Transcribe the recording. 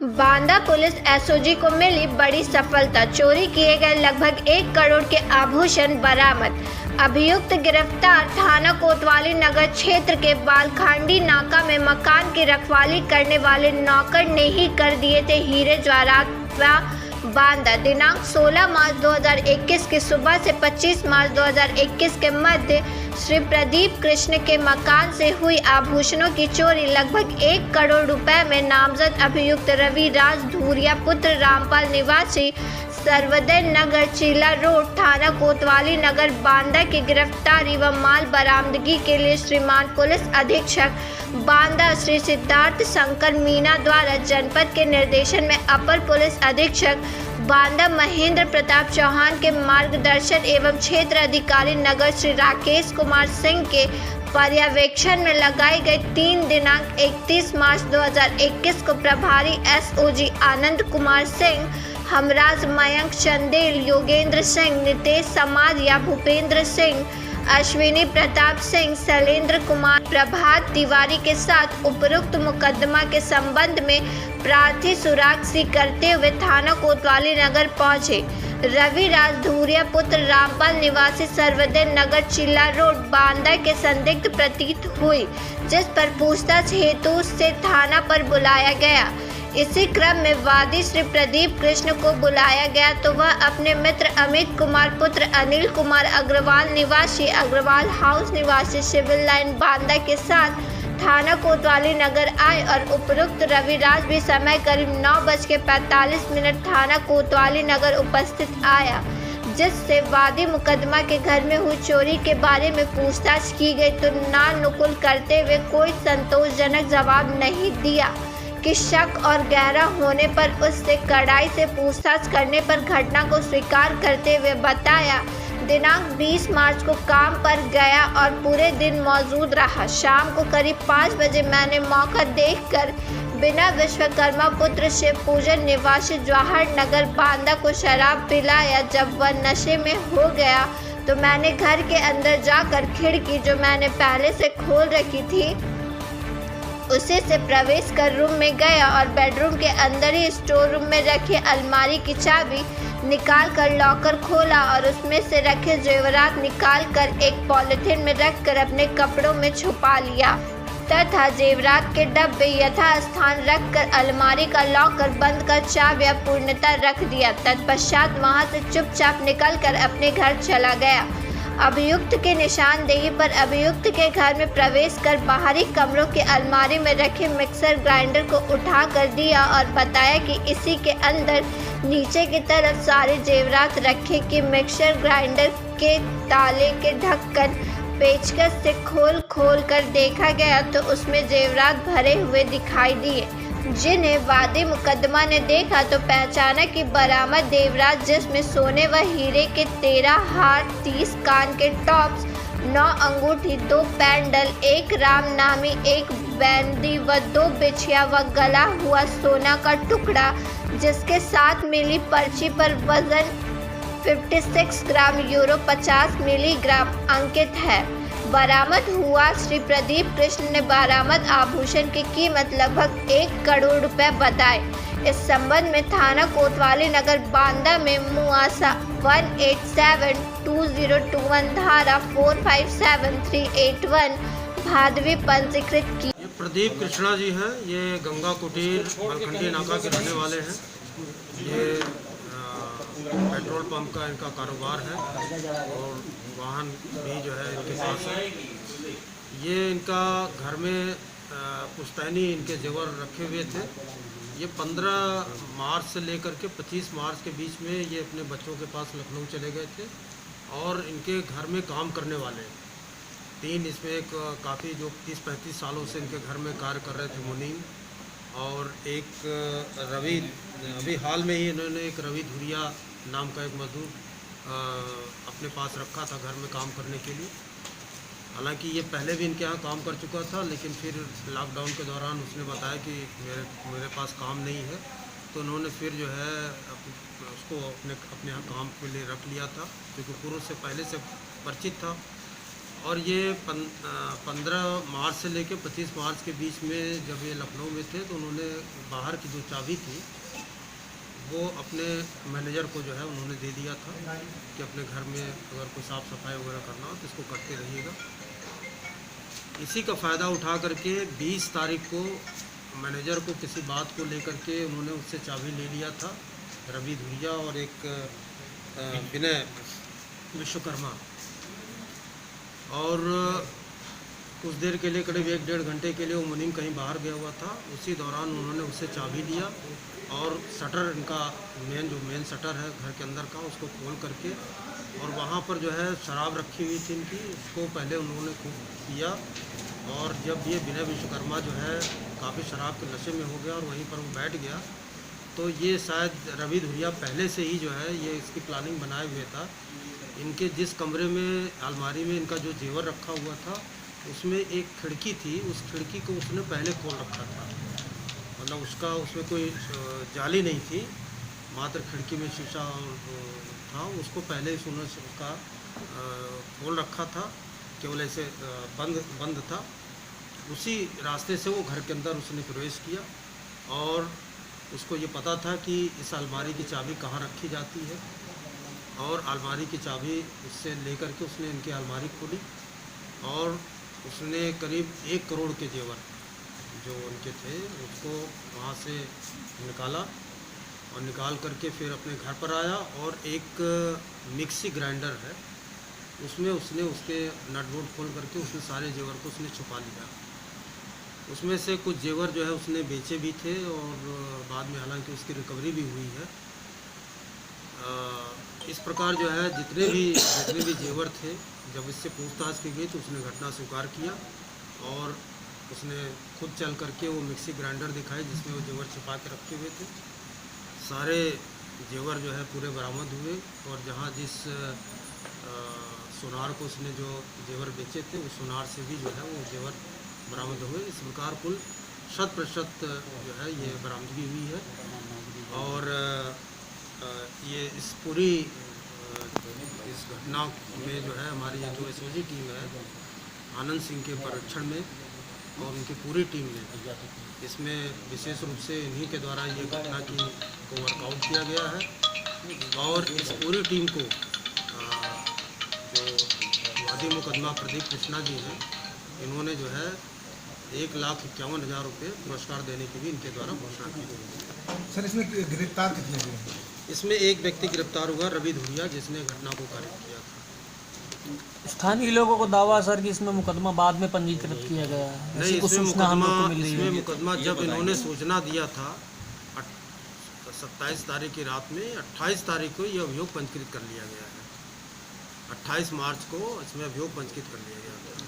Banda police SOG को मिली बड़ी सफलता। चोरी किए गए लगभग 1 करोड़ के आभूषण बरामद। अभियुक्त गिरफ्तार। थाना कोतवाली नगर क्षेत्र के बालखांडी नाका में मकान की रखवाली करने वाले नौकर ने ही कर दिए थे हीरे जवाहरात। बांदा दिनांक 16 मार्च 2021 की सुबह से 25 मार्च 2021 के मध्य श्री प्रदीप कृष्ण के मकान से हुई आभूषणों की चोरी लगभग 1 करोड़ रुपए में नामजद अभियुक्त रवि राज धूरिया पुत्र रामपाल निवासी सर्वोदय नगर चीला रोड थाना कोतवाली नगर बांदा की गिरफ्तारी व माल बरामदगी के लिए श्रीमान पुलिस अधीक्षक बांदा श्री सिद्धार्थ शंकर मीना द्वारा जनपद के निर्देशन में अपर पुलिस अधीक्षक बांदा महेंद्र प्रताप चौहान के मार्गदर्शन एवं क्षेत्र अधिकारी नगर श्री राकेश कुमार सिंह के पर्यवेक्षण में लगाई गई 3 दिनांक 31 मार्च 2021 को प्रभारी एसओजी आनंद कुमार सिंह, हमराज मयंक चंदेल, योगेंद्र सिंह, नितेश समारिया, भूपेंद्र सिंह, अश्विनी प्रताप सिंह, शैलेंद्र कुमार, प्रभात तिवारी के साथ उपरोक्त मुकदमा के संबंध में प्रार्थी सुराग करते हुए थाना कोतवाली नगर पहुंचे। रवि राज धूरिया पुत्र रामपाल निवासी सर्वोदय नगर चिल्ला रोड बांदा के संदिग्ध प्रतीत हुई, जिस पर पूछताछ हेतु से थाना पर बुलाया गया। इसी क्रम में वादी श्री प्रदीप कृष्ण को बुलाया गया तो वह अपने मित्र अमित कुमार पुत्र अनिल कुमार अग्रवाल निवासी अग्रवाल हाउस निवासी सिविल लाइन बांदा के साथ थाना कोतवाली नगर आए और उपरोक्त रविराज भी समय करीब 9:45 थाना कोतवाली नगर उपस्थित आया, जिससे वादी मुकदमा के घर में हुई चोरी के बारे में पूछताछ की गई तो नानुकुल करते हुए कोई संतोषजनक जवाब नहीं दिया कि शक और गहरा होने पर उससे कड़ाई से पूछताछ करने पर घटना को स्वीकार करते हुए बताया। दिनांक 20 मार्च को काम पर गया और पूरे दिन मौजूद रहा। शाम को करीब 5 बजे मैंने मौका देखकर बिना विश्वकर्मा पुत्र शिव पूजन निवासी जवाहर नगर बांदा को शराब पिलाया। जब वह नशे में हो गया तो मैंने घर के अंदर जाकर खिड़की जो मैंने पहले से खोल रखी थी उसी से प्रवेश कर रूम में गया और बेडरूम के अंदर ही स्टोर रूम में रखी अलमारी की चाबी निकाल कर लॉकर खोला और उसमें से रखे जेवरात निकाल कर एक पॉलिथीन में रखकर अपने कपड़ों में छुपा लिया तथा जेवरात के डब्बे यथास्थान रखकर अलमारी का लॉकर बंद कर चाबियां पूर्णतः रख दिया। तत्पश्चात वहां से चुपचाप निकलकर अपने घर चला गया। अभियुक्त के निशानदेही पर अभियुक्त के घर में प्रवेश कर बाहरी कमरों की अलमारी में रखे मिक्सर ग्राइंडर को उठा कर दिया और बताया कि इसी के अंदर नीचे की तरफ सारे जेवरात रखे कि मिक्सर ग्राइंडर के ताले के ढक्कन पेचकस से खोल कर देखा गया तो उसमें जेवरात भरे हुए दिखाई दिए, जिन्हें वादी मुकदमा ने देखा तो पहचाना कि बरामद जेवरात जिसमें सोने व हीरे के 13 हार, 30 कान के टॉप्स, 9 अंगूठी, 2 पैंडल, 1 राम नामी, 1 बैंदी व 2 बिछिया व गला हुआ सोना का टुकड़ा जिसके साथ मिली पर्ची पर वजन 56 ग्राम यूरो 50 मिलीग्राम अंकित है। बरामद हुआ। श्री प्रदीप कृष्ण ने बरामद आभूषण की कीमत लगभग 1 करोड़ रुपए बताए। इस संबंध में थाना कोतवाली नगर बांदा में मुआसा 1872021 धारा 457381 भादवी पंजीकृत की। ये प्रदीप कृष्णा जी हैं, ये गंगा कुटीर बालखंडी नाका के रहने वाले हैं। ये पेट्रोल पंप का इनका कारोबार है और वाहन भी जो है इनके पास है। ये इनका घर में पुश्तैनी इनके जेवर रखे हुए थे। ये 15 मार्च से लेकर के 25 मार्च के बीच में ये अपने बच्चों के पास लखनऊ चले गए थे और इनके घर में काम करने वाले 3 इसमें एक काफ़ी जो 30-35 सालों से इनके घर में कार्य कर रहे थे मुनीम, और एक रवि, अभी हाल में ही इन्होंने एक रवि धूरिया नाम का एक मजदूर अपने पास रखा था घर में काम करने के लिए। हालांकि ये पहले भी इनके यहाँ काम कर चुका था, लेकिन फिर लॉकडाउन के दौरान उसने बताया कि मेरे पास काम नहीं है, तो उन्होंने फिर जो है उसको अपने यहाँ काम के लिए रख लिया था, क्योंकि पूर्व से पहले से परिचित था। और ये 15 मार्च से लेकर 25 मार्च के बीच में जब ये लखनऊ में थे तो उन्होंने बाहर की जो चाबी थी वो अपने मैनेजर को जो है उन्होंने दे दिया था कि अपने घर में अगर कोई साफ़ सफाई वगैरह करना हो तो इसको करते रहिएगा। इसी का फ़ायदा उठा करके 20 तारीख को मैनेजर को किसी बात को लेकर के उन्होंने उससे चाबी ले लिया था, रवि धुरिया और एक विनय विश्वकर्मा। और कुछ देर के लिए करीब 1-1.5 घंटे के लिए वो मुनीम कहीं बाहर गया हुआ था। उसी दौरान उन्होंने उससे चाबी लिया और शटर इनका मेन शटर है घर के अंदर का, उसको खोल करके और वहाँ पर जो है शराब रखी हुई थी इनकी, उसको पहले उन्होंने खूब पिया। और जब ये विनय विश्वकर्मा जो है काफ़ी शराब के नशे में हो गया और वहीं पर वो बैठ गया, तो ये शायद रवि धुरिया पहले से ही जो है ये इसकी प्लानिंग बनाए हुए था। इनके जिस कमरे में अलमारी में इनका जो जेवर रखा हुआ था उसमें एक खिड़की थी, उस खिड़की को उसने पहले खोल रखा था। मतलब उसमें कोई जाली नहीं थी, मात्र खिड़की में शीशा था, उसको पहले ही उसका खोल रखा था, केवल ऐसे बंद था। उसी रास्ते से वो घर के अंदर उसने प्रवेश किया और उसको ये पता था कि इस अलमारी की चाबी कहाँ रखी जाती है और अलमारी की चाबी उससे लेकर के उसने इनकी अलमारी खोली और उसने करीब 1 करोड़ के जेवर जो उनके थे उसको वहाँ से निकाला और निकाल करके फिर अपने घर पर आया और एक मिक्सी ग्राइंडर है उसमें उसने उसके नट बोल्ट खोल करके उसमें सारे जेवर को उसने छुपा लिया। उसमें से कुछ जेवर जो है उसने बेचे भी थे और बाद में हालांकि उसकी रिकवरी भी हुई है। इस प्रकार जो है जितने भी जेवर थे, जब इससे पूछताछ की गई तो उसने घटना स्वीकार किया और उसने खुद चल करके वो मिक्सी ग्राइंडर दिखाई जिसमें वो जेवर छिपा के रखे हुए थे। सारे जेवर जो है पूरे बरामद हुए और जहाँ जिस सुनार को उसने जो जेवर बेचे थे उस सुनार से भी जो है वो जेवर बरामद हुए। इस प्रकार कुल 100% जो है ये बरामदगी हुई है। और ये इस पूरी इस घटना में जो है हमारी जो एसओजी टीम है आनंद सिंह के पर्यवेक्षण में और उनकी पूरी टीम ने इसमें विशेष रूप से इन्हीं के द्वारा ये घटना को वर्कआउट किया गया है। और इस पूरी टीम को जो वादी मुकदमा प्रदीप कृष्णा जी हैं, इन्होंने जो है 1,51,000 रुपये पुरस्कार देने की भी इनके द्वारा घोषणा की गई। सर इसमें गिरफ्तार कितने हुए हैं? इसमें एक व्यक्ति गिरफ्तार हुआ, रवि धुरिया, जिसने घटना को कारित किया था। स्थानीय लोगों को दावा सर कि इसमें मुकदमा बाद में पंजीकृत किया गया है। नहीं, इसमें मुकदमा जब इन्होंने सूचना दिया था 27 तारीख की रात में, 28 तारीख को यह अभियोग पंजीकृत कर लिया गया है। 28 मार्च को इसमें अभियोग पंजीकृत कर लिया गया था।